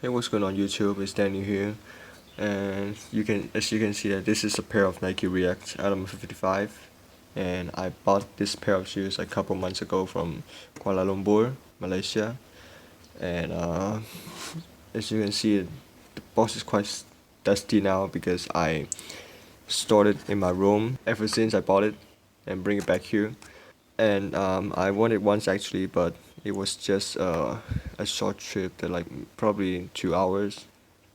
Hey, what's going on YouTube? It's Danny here, and as you can see that this is a pair of Nike React Element 55, and I bought this pair of shoes a couple months ago from Kuala Lumpur, Malaysia, and as you can see, the box is quite dusty now because I stored it in my room ever since I bought it, and bring it back here. And I won it once actually, but it was just a short trip that like probably 2 hours.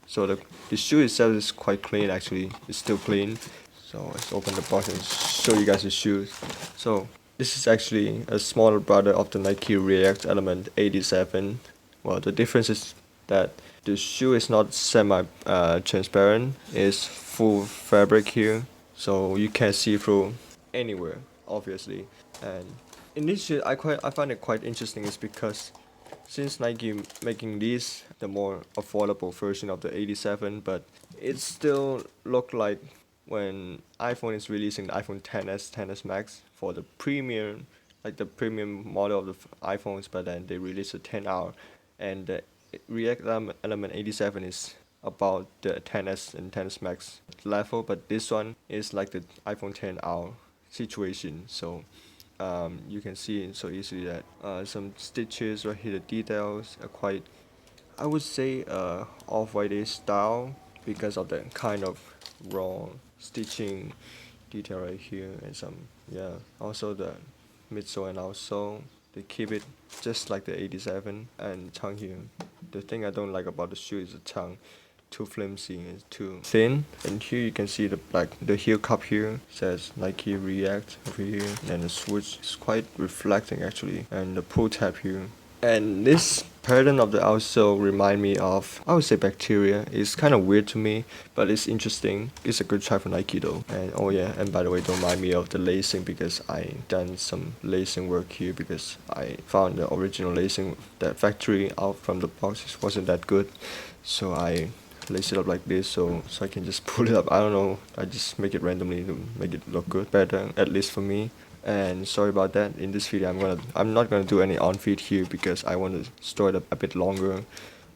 So the shoe itself is quite clean actually. It's still clean. So let's open the box and show you guys the shoes. So this is actually a smaller brother of the Nike React Element 87. Well, the difference is that the shoe is not semi transparent. It's full fabric here, so you can see through anywhere, obviously. And in this shoe, I find it quite interesting is because since Nike making these the more affordable version of the 87, but it still look like when iPhone is releasing the iPhone 10s, 10s Max for the premium, like the premium model of the iPhones, but then they release a 10R, and the React Element 87 is about the 10s and 10s Max level, but this one is like the iPhone 10R situation. So you can see so easily that some stitches right here, the details are quite, I would say, off-white style because of the kind of raw stitching detail right here, and some, yeah, also the midsole and outsole, they keep it just like the 87. And tongue here, the thing I don't like about the shoe is the tongue, too flimsy and too thin. And here you can see the heel cup here says Nike React over here, and the switch is quite reflecting actually, and the pull tab here. And this pattern of the outsole remind me of, I would say, bacteria. It's kind of weird to me, but it's interesting. It's a good try for Nike though. And oh yeah, and by the way, don't mind me of the lacing because I done some lacing work here because I found the original lacing that factory out from the box wasn't that good, so I lace it up like this so I can just pull it up. I don't know, I just make it randomly to make it look good, better, at least for me. And sorry about that. In this video I'm not gonna do any on feet here because I want to store it a bit longer.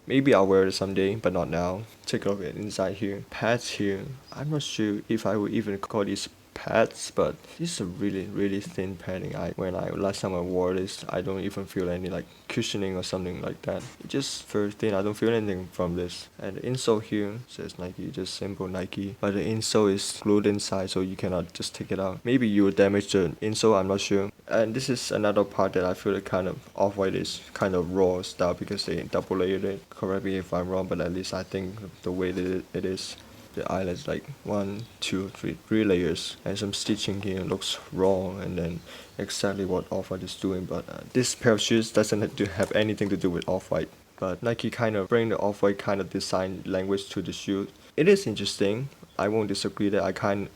Maybe I'll wear it someday, but not now. Take a look at inside here. Pads here. I'm not sure if I would even call these pads, but this is a really thin padding. When I last time I wore this, I don't even feel any like cushioning or something like that. It's just very thin. I don't feel anything from this. And the insole here says Nike, just simple Nike, but the insole is glued inside, so you cannot just take it out. Maybe you would damage the insole, I'm not sure. And this is another part that I feel like kind of off-white is kind of raw style because they double layered it. Correct me if I'm wrong, but at least I think the way that it is. The eyelets like 1, 2, 3, 3 layers, and some stitching here looks raw, and then exactly what Off-White is doing. But this pair of shoes doesn't have anything to do with Off-White, but Nike kind of bring the Off-White kind of design language to the shoe. It is interesting. I won't disagree that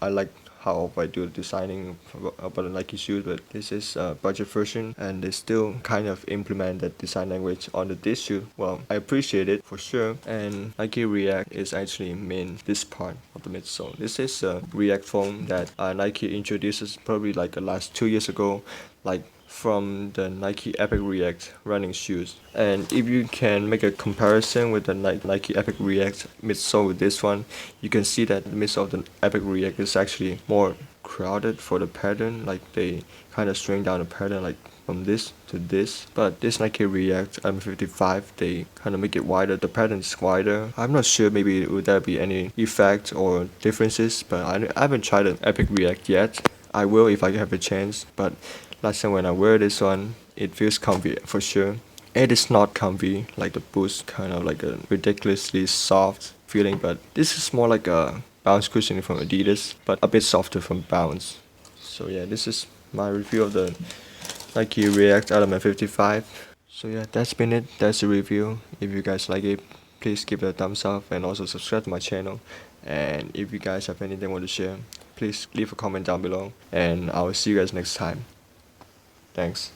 I like how I do the designing about the Nike shoes, but this is a budget version and they still kind of implement that design language on this shoe. Well, I appreciate it for sure. And Nike React is actually this part of the midsole. This is a React foam that Nike introduces probably like the last 2 years ago, like from the Nike Epic React running shoes. And if you can make a comparison with the Nike Epic React midsole with this one, you can see that the midsole of the Epic React is actually more crowded for the pattern, like they kind of string down the pattern like from this to this. But this Nike React M55, they kind of make it wider, the pattern is wider. I'm not sure, maybe would there be any effect or differences, but I haven't tried the Epic React yet. I will if I have a chance, but last time when I wear this one, it feels comfy for sure. It is not comfy like the Boost, kind of like a ridiculously soft feeling, but this is more like a bounce cushioning from Adidas, but a bit softer from Bounce. So yeah, this is my review of the Nike React Element 55. So yeah, that's been it. That's the review. If you guys like it, please give it a thumbs up and also subscribe to my channel. And if you guys have anything you want to share, please leave a comment down below, and I will see you guys next time. Thanks.